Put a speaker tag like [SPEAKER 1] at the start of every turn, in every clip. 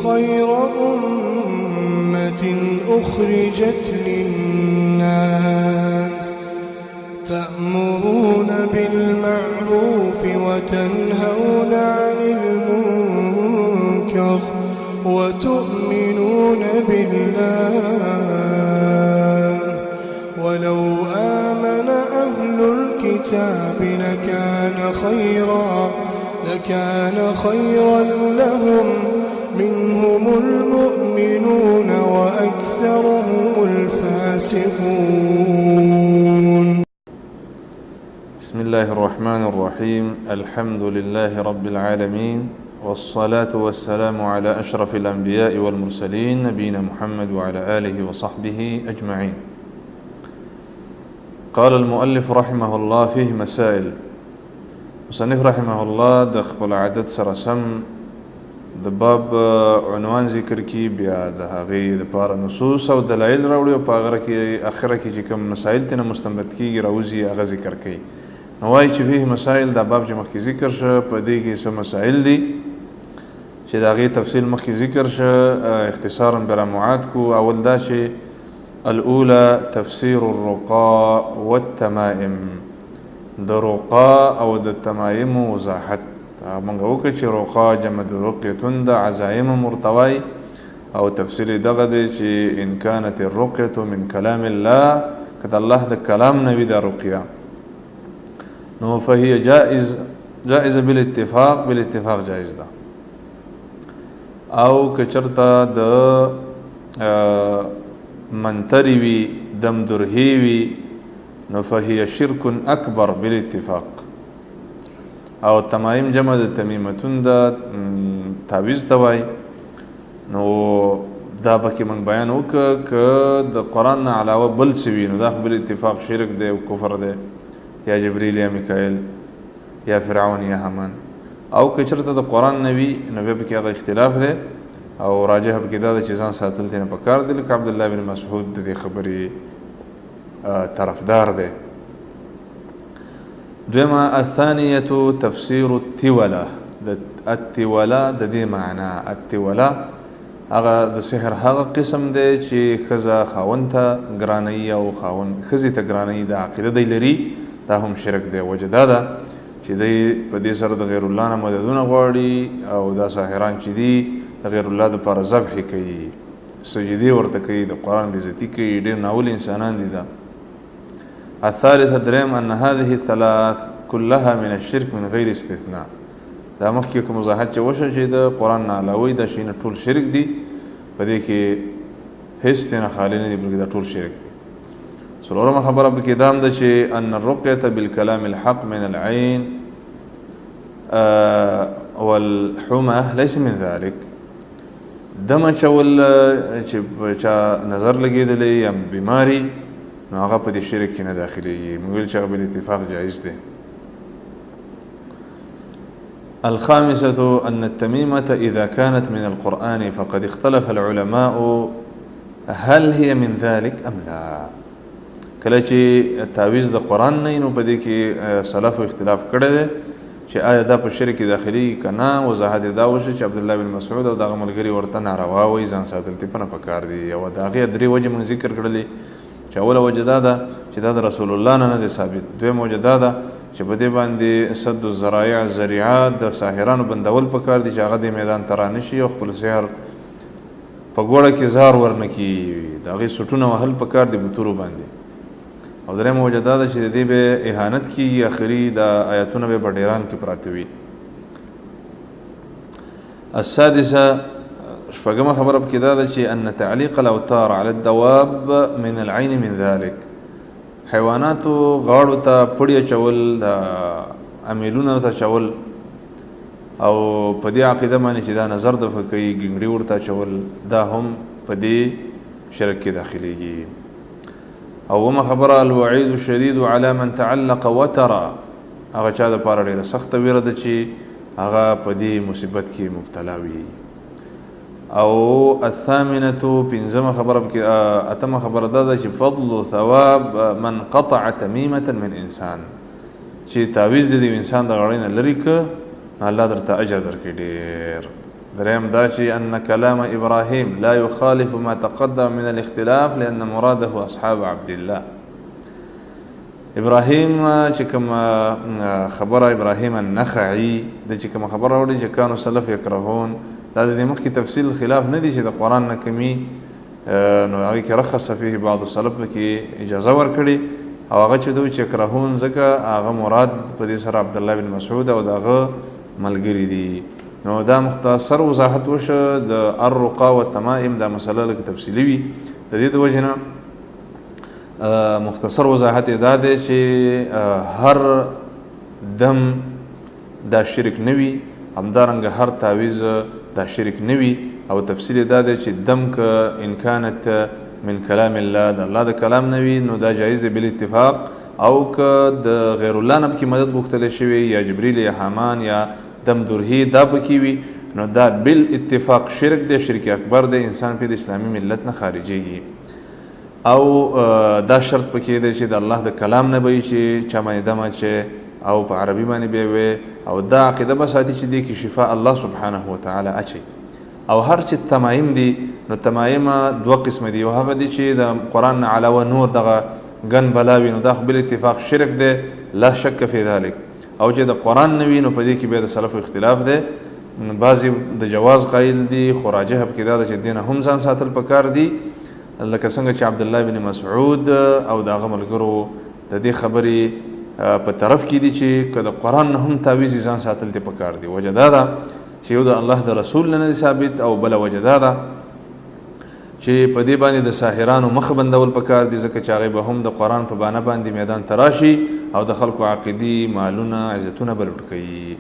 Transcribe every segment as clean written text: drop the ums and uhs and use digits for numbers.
[SPEAKER 1] خير أمة أخرجت للناس تأمرون بالمعروف وتنهون عن المنكر وتؤمنون بالله ولو آمن أهل الكتاب لكان خيرا لهم منهم المؤمنون وأكثرهم الفاسقون.
[SPEAKER 2] بسم الله الرحمن الرحيم. الحمد لله رب العالمين والصلاة والسلام على أشرف الأنبياء والمرسلين نبينا محمد وعلى آله وصحبه أجمعين. قال المؤلف رحمه الله فيه مسائل. مصنف رحمه الله د خپل عادت سره سم د باب عنوان ذکر کی بیا د هغې دپاره نصوص او دلایل راوړي او په هغه کې اخره کې چې کوم مسایل ترنه مستنبط کېږي راوځي هغه ذکر کوي. نو وایي چې فيه مسائل دا باب چې مخکې ذکر شه په دې کې څه مسایل دي چې د هغې تفصیل مخکې ذکر شه اختصارا برموعات کو. اول دا چې الاولى تفسير الرقاء والتمائم، د رقا او د تمائم وضاحت. موږ وکړو چې رقا جمع د رقیتون د عزائم مرتوی او تفسیر دغه دی چې ان كانت الرقیة من کلام الله که د الله د کلام نه وي دا رقیه نو فهي جائز بالاتفاق جائز ده. او که چرته د منتری وي دمدرهی وي نو فهي شرک اکبر بالاتفاق. او تمائم جمع د تمیمتون د تعویز ته وایي. نو دا پکې موږ بیان وکړه که د قرآن نه علاوه بل څه وي نو دا خو بالاتفاق شرک دی او کفر دی، یا جبریل یا میکائیل یا فرعون یا حمان. او که چېرته د قرآن نه وي نو بیا پکې هغه اختلاف دی او راجح پکې دا ده چې ځان ساتل ترې نه پکار دی، لکه عبدالله بن مسعود د دې خبرې طرفدار دی. دویمه الثانیة تفسیر التوله. د التوله د دې معنا التوله هغه د سحر هغه قسم دی چې ښځه خاوند ته ګرانوي او خاوند ښځې ته ګرانوي. دا عقیده دی لري، دا هم شرک دی. وجه دا ده چې دی په دې سره د غیر الله نه مددونه غواړي او دا ساحران چې دي د غیر الله دپاره ذبح کوي، سجدې ورته کوي، د قرآن بېعزتي کوي. ډېر ناول انسانان دي دا. الثالثة دریم ان هذه الثلاث كلها من الشرك من غیر استثناء. دا مخکې کوم وضاحت چې وشو چې د قرآن نه علاوه دا شیونه ټول شرک دي، په دې کې هېڅ نه خالي نه دي بلکې دا ټول شرک دي. څلورمه خبره پکې دا هم ده چې ان الرقیة بالکلام الحق من العین والحمى ليس من ذلك. دم اچول چې چا نظر لګېدلی یا بیماري نو هغه په دې شرک کې نه داخلېږي. موږ ویل چې هغه بالاتفاق جایز دی. الخامسة أن التميمة إذا كانت من القرآن فقد اختلف العلماء هل هي من ذلك أم لا. کله چې تعویز د قرآن نه نو په دې کې سلفو اختلاف کړی دی چې آیا دا په شرک کې داخلېږي که نه. وضاحت دا وشو چې عبدالله بن مسعود او دغه ملګري ورته ناروا وایي، ځان ساتل ترې نه پکار دي. او د هغې درې وجې موږ ذکر کړلې چې اوله وجه دا ده چې دا د رسول الله نه دی ثابت. دویمه وجه دا ده چې په دې باندې سد الذرایع ذریعات د ساحرانو بندول پکار دي چې هغه دې میدان ته رانشي او خپل سحر په ګوړه کې زار ورنه کړي، د هغې سوټونه وهل پکار دي بتورو باندې. او درېیمه وجه دا ده چې د دې به اهانت کېږي، اخري دا آیاتونه به په ډیران کې پراته وي. السادسه شپږمه خبره پکې دا ده چې ان تعلیق الاوتار على الدواب من العین من ذلك. حیواناتو غاړو ته پړی اچول، د امیلونو ته اچول او په دې عقیده باندې چې دا نظر دفع کوي، ګنګړي ورته اچول، دا هم په دې شرک کې داخلېږي. اومه خبره الوعید الشدید على من تعلق وترا. هغه چا دپاره ډېره سخته ویره ده چې هغه په دې مصیبت کې مبتلا وي. او الثامنة پنځمه خبره اتمه خبره دا ده چې فضل ثواب من قطع تمیمة من انسان. چې تعویز د انسان د غاړې نه لرې که الله درته اجر درکړي ډېر. دریم دا چې ان کلام ابراهیم لا يخالف ما تقدم من الاختلاف لأن مراده اصحاب عبد الله. ابراهیم چې کوم خبره ابراهیم النخعي د چې کوم خبره وړي چې کانو سلف یکرهون، دا د مخکې تفصیل خلاف نه دی چې د قرآن نه کمی نو هغه کې رخص فيه بعض السلف کې اجازه ورکړي او هغه چې دوی چې یکرهون ځکه هغه مراد په دې سره عبد الله بن مسعود او دغه ملګری دي. نو دا مختصر وضاحت وشه د الرقا والتمائم، دا مسله لکه تفصیلی وي د دې د وجه نه مختصر وضاحت دا دی چې هر دم دا شرک نوي، همدارنګه هر تعویز دا شرک نوي، او تفصیل دا دی چې دم که ان كانت من کلام الله د الله د کلام نوي نو دا جایز دی بل اتفاق، او که د غیر الله نه پکې مدد غوښتل شوی یا جبريل یا حامان یا دم درهی دا پکې وي نو دا بل اتفاق شرک دی، شرک اکبر دی، انسان په د اسلامي ملت نه خارجيږي. او دا شرط پکې دی چې د الله د کلام نه به چې چا باندې دمه چې او په عربي باندې به وي، او دا عقیده به ساتي چې دی کې شفاء الله سبحانه وتعالی اچي. او هر چې تمایم دي نو تمایم دوه قسم دي، او هغه دي چې د قرآن نه علاوه نور دغه ګن بلاوي نو دا خو بل اتفاق شرک دی لا شک فی ذلک، او چې د قرآن نه وي نو په دې کې بیا د سلفو اختلاف دی، بعضې د جواز قایل دي، خو راجح پکې دا ده چې دې نه هم ځان ساتل پکار دي، لکه څنګه چې عبد الله بن مسعود او د هغه ملګرو د دې خبرې په طرف کې دي چې که د قرآن نه هم تعویض ځان ساتل دې پکار دي. وجه دا ده چې یو د الله د رسول نه ثابت، او بله وجه دا ده چې په دې باندې د ساحرانو مخ بندول پکار دي، ځکه چې هغې به هم د قرآن په بانه باندې میدان ته راشي او د خلکو عقیدي مالونه عزتونه به لوټ کوي.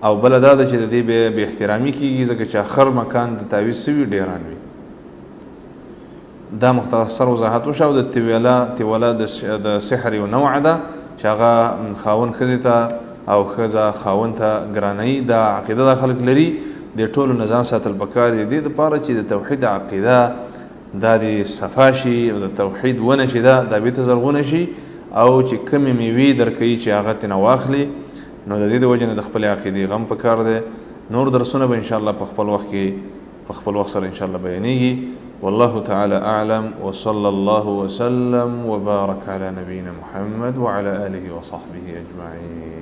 [SPEAKER 2] او بله دا ده چې د دې بې احترامي کېږي، ځکه چې اخر مکان د تعویض سوي ډیران وي. دا مختصر وضاحت وشه. او د تیوله د سحر یو نوع ده چې هغه خاون ښځې ته او ښځه خاون ته ګرانوي، دا عقیده دا خلک لري، د ټولو نه ځان ساتل پکار دي دې دپاره چې د توحید عقیده دا د صفا شي او د توحید ونه چې ده دا بېرته زرغونه شي، او چې کمې میوې درکوي چې هغه ترېنه واخلي، نو د دې د وجې نه د خپلې عقیدې غم پکار دی. نور درسونه به انشاءالله په خپل وخت کې په خپل وخت سره انشاءالله بیانېږي. والله تعالى أعلم، وصلى الله وسلم وبارك على نبينا محمد وعلى آله وصحبه أجمعين.